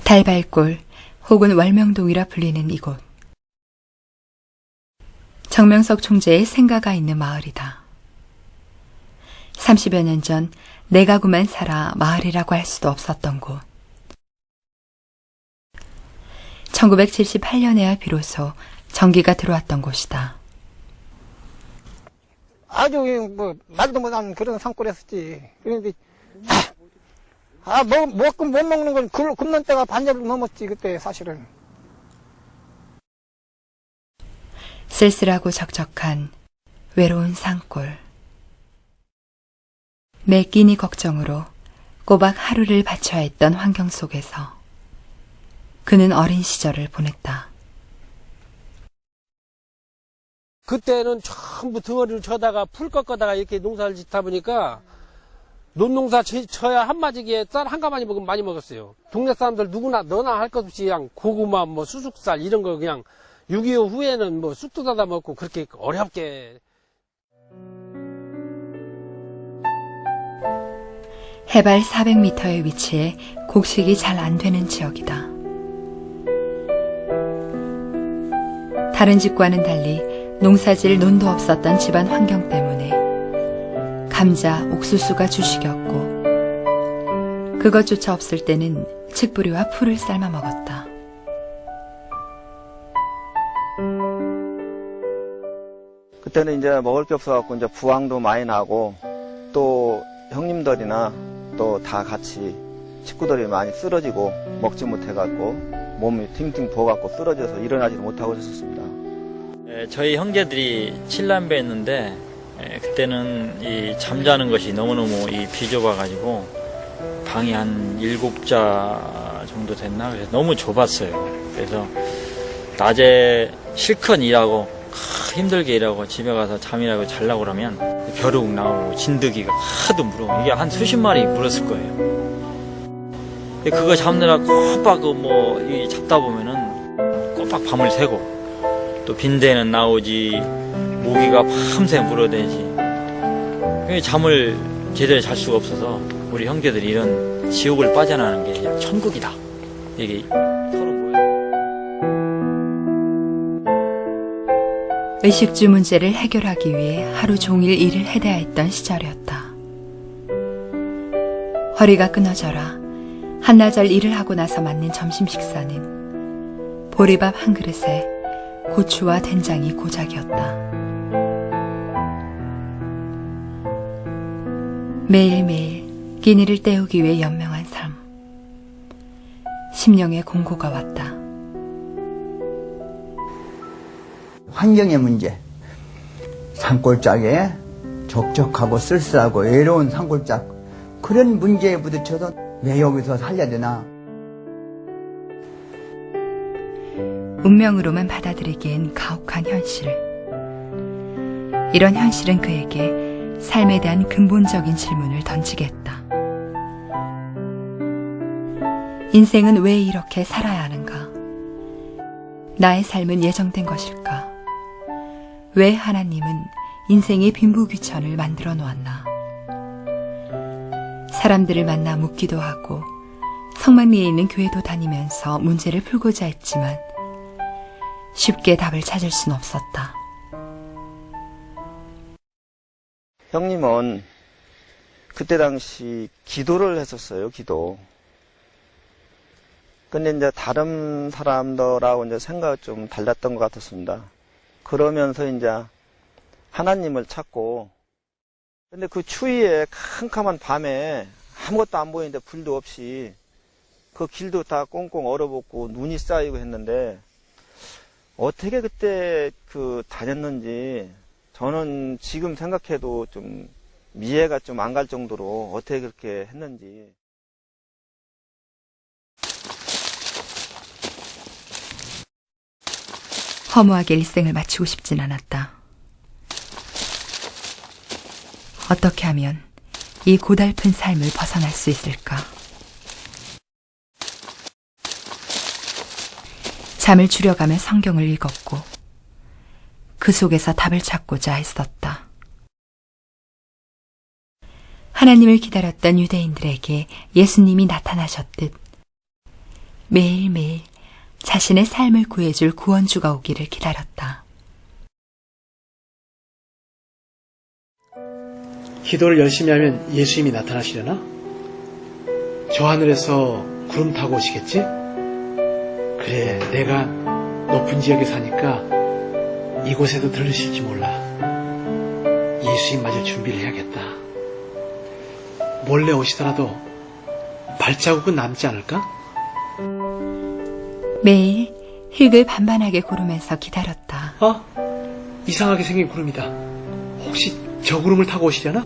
달발골 혹은 월명동이라 불리는 이곳. 정명석 총재의 생가가 있는 마을이다. 30여 년 전 내 가구만 살아 마을이라고 할 수도 없었던 곳. 1978년에야 비로소 전기가 들어왔던 곳이다. 아주 말도 못한 그런 산골이었지. 그런데 못 먹는 건 굶는 때가 반절을 넘었지 그때 사실은. 쓸쓸하고 적적한 외로운 산골. 매 끼니 걱정으로 꼬박 하루를 바쳐야 했던 환경 속에서 그는 어린 시절을 보냈다. 그때는 전부 덩어리를 쳐다가 풀 꺾어다가 이렇게 농사를 짓다 보니까 논농사 쳐야 한마디기에 쌀 한 가마니 먹으면 많이 먹었어요. 동네 사람들 누구나 너나 할 것 없이 그냥 고구마 수숙살 이런 거 그냥 6.25 후에는 쑥도 닫아 먹고 그렇게 어렵게. 해발 400m에 위치해 곡식이 잘 안 되는 지역이다. 다른 집과는 달리 농사질 논도 없었던 집안 환경 때문에 감자, 옥수수가 주식이었고 그것조차 없을 때는 칡뿌리와 풀을 삶아 먹었다. 그때는 이제 먹을 게 없어갖고 이제 부황도 많이 나고 또 형님들이나 또 다 같이 식구들이 많이 쓰러지고 먹지 못해갖고 몸이 팅팅 부어갖고 쓰러져서 일어나지도 못하고 있었습니다. 저희 형제들이 7남매였는데 그때는 이 잠자는 것이 너무너무 비좁아가지고 방이 한 7자 정도 됐나? 그래서 너무 좁았어요. 그래서 낮에 실컷 일하고 힘들게 일하고 집에 가서 잠이라고 자려고 그러면 벼룩 나오고 진드기가 하도 물어. 이게 한 수십 마리 물었을 거예요. 그거 잡느라 꼬박 잡다 보면은 꼬박 밤을 새고 또 빈대는 나오지 모기가 밤새 물어대지. 잠을 제대로 잘 수가 없어서 우리 형제들이 이런 지옥을 빠져나가는 게 그냥 천국이다. 이게 서로 모여. 의식주 문제를 해결하기 위해 하루 종일 일을 해대야 했던 시절이었다. 허리가 끊어져라 한나절 일을 하고 나서 맞는 점심 식사는 보리밥 한 그릇에 고추와 된장이 고작이었다. 매일매일 끼니를 때우기 위해 연명한 삶. 심령의 공고가 왔다. 환경의 문제, 산골짜기에 적적하고 쓸쓸하고 외로운 산골짜기, 그런 문제에 부딪혀서 왜 여기서 살려야 되나. 운명으로만 받아들이기엔 가혹한 현실. 이런 현실은 그에게 삶에 대한 근본적인 질문을 던지게 했다. 인생은 왜 이렇게 살아야 하는가? 나의 삶은 예정된 것일까? 왜 하나님은 인생의 빈부귀천을 만들어 놓았나? 사람들을 만나 묻기도 하고 성만리에 있는 교회도 다니면서 문제를 풀고자 했지만 쉽게 답을 찾을 순 없었다. 형님은 그때 당시 기도를 했었어요, 기도. 근데 이제 다른 사람들하고 이제 생각이 좀 달랐던 것 같았습니다. 그러면서 이제 하나님을 찾고, 근데 그 추위에 캄캄한 밤에 아무것도 안 보이는데 불도 없이 그 길도 다 꽁꽁 얼어붙고 눈이 쌓이고 했는데 어떻게 그때 다녔는지 저는 지금 생각해도 좀 이해가 좀 안 갈 정도로 어떻게 그렇게 했는지. 허무하게 일생을 마치고 싶진 않았다. 어떻게 하면 이 고달픈 삶을 벗어날 수 있을까? 잠을 줄여가며 성경을 읽었고 그 속에서 답을 찾고자 애썼다. 하나님을 기다렸던 유대인들에게 예수님이 나타나셨듯 매일매일 자신의 삶을 구해줄 구원주가 오기를 기다렸다. 기도를 열심히 하면 예수님이 나타나시려나? 저 하늘에서 구름 타고 오시겠지? 그래, 내가 높은 지역에 사니까 이곳에도 들으실지 몰라. 예수님 맞을 준비를 해야겠다. 몰래 오시더라도 발자국은 남지 않을까? 매일 흙을 반반하게 고르면서 기다렸다. 이상하게 생긴 구름이다. 혹시 저 구름을 타고 오시려나?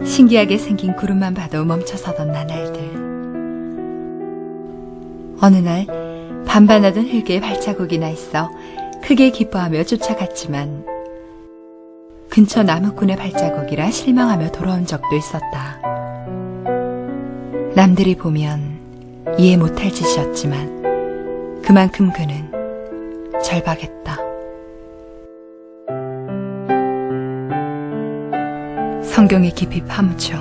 신기하게 생긴 구름만 봐도 멈춰서던 나날들. 어느 날 반반하던 흙에 발자국이 나 있어 크게 기뻐하며 쫓아갔지만 근처 나무꾼의 발자국이라 실망하며 돌아온 적도 있었다. 남들이 보면 이해 못할 짓이었지만 그만큼 그는 절박했다. 성경에 깊이 파묻혀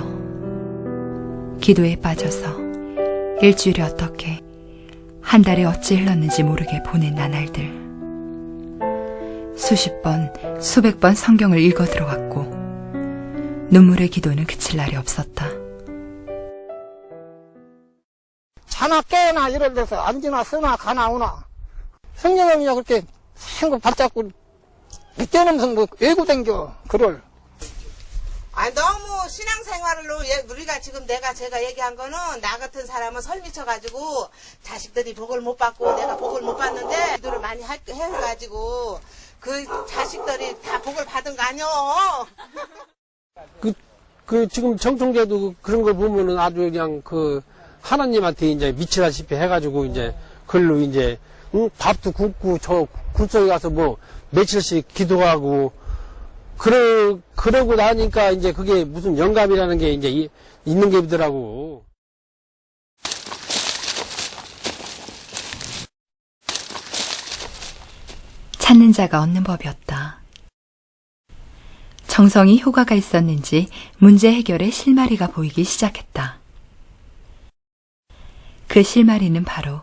기도에 빠져서 일주일이 어떻게 한 달이 어찌 흘렀는지 모르게 보낸 나날들. 수십 번, 수백 번 성경을 읽어 들어왔고 눈물의 기도는 그칠 날이 없었다. 자나 깨나 이럴 데서 앉으나 쓰나 가나 오나 성령님이 그렇게 생각 발잡고 그때는 뭐 외고 댕겨 그걸. 너무 신앙생활로 우리가 지금 제가 얘기한 거는 나 같은 사람은 설미쳐가지고 자식들이 복을 못 받고 내가 복을 못 받는데 기도를 많이 해가지고 그 자식들이 다 복을 받은 거 아니여. 지금 정통제도 그런 걸 보면은 아주 그냥 하나님한테 이제 미치다시피 해가지고 이제 글로 이제 밥도 굽고 저 굴속에 가서 뭐 며칠씩 기도하고 그러고 나니까 이제 그게 무슨 영감이라는 게 이제 있는 게더라고. 찾는 자가 얻는 법이었다. 정성이 효과가 있었는지 문제 해결에 실마리가 보이기 시작했다. 그 실마리는 바로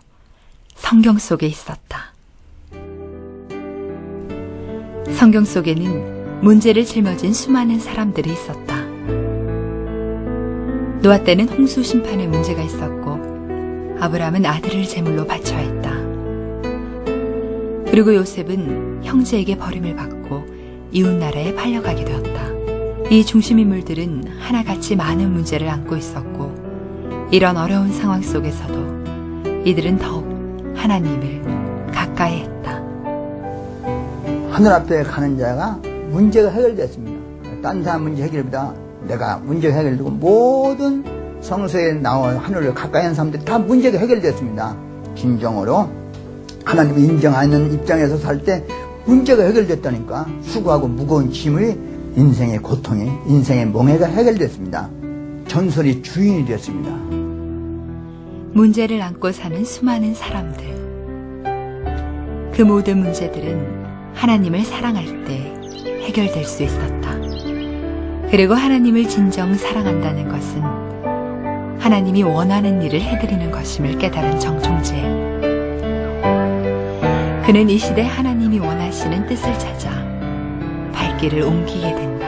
성경 속에 있었다. 성경 속에는 문제를 짊어진 수많은 사람들이 있었다. 노아 때는 홍수 심판의 문제가 있었고 아브라함은 아들을 제물로 바쳐야 했다. 그리고 요셉은 형제에게 버림을 받고 이웃나라에 팔려가게 되었다. 이 중심인물들은 하나같이 많은 문제를 안고 있었고 이런 어려운 상황 속에서도 이들은 더욱 하나님을 가까이 했다. 하늘 앞에 가는 자가 문제가 해결됐습니다. 딴 사람 문제 해결보다 내가 문제가 해결되고 모든 성서에 나온 하늘을 가까이 하는 사람들이 다 문제가 해결됐습니다. 진정으로 하나님이 인정하는 입장에서 살 때 문제가 해결됐다니까 수고하고 무거운 짐의 인생의 고통이 인생의 멍해가 해결됐습니다. 전설이 주인이 됐습니다. 문제를 안고 사는 수많은 사람들. 그 모든 문제들은 하나님을 사랑할 때 해결될 수 있었다. 그리고 하나님을 진정 사랑한다는 것은 하나님이 원하는 일을 해드리는 것임을 깨달은 정총재. 그는 이 시대 하나님이 원하시는 뜻을 찾아 발길을 옮기게 된다.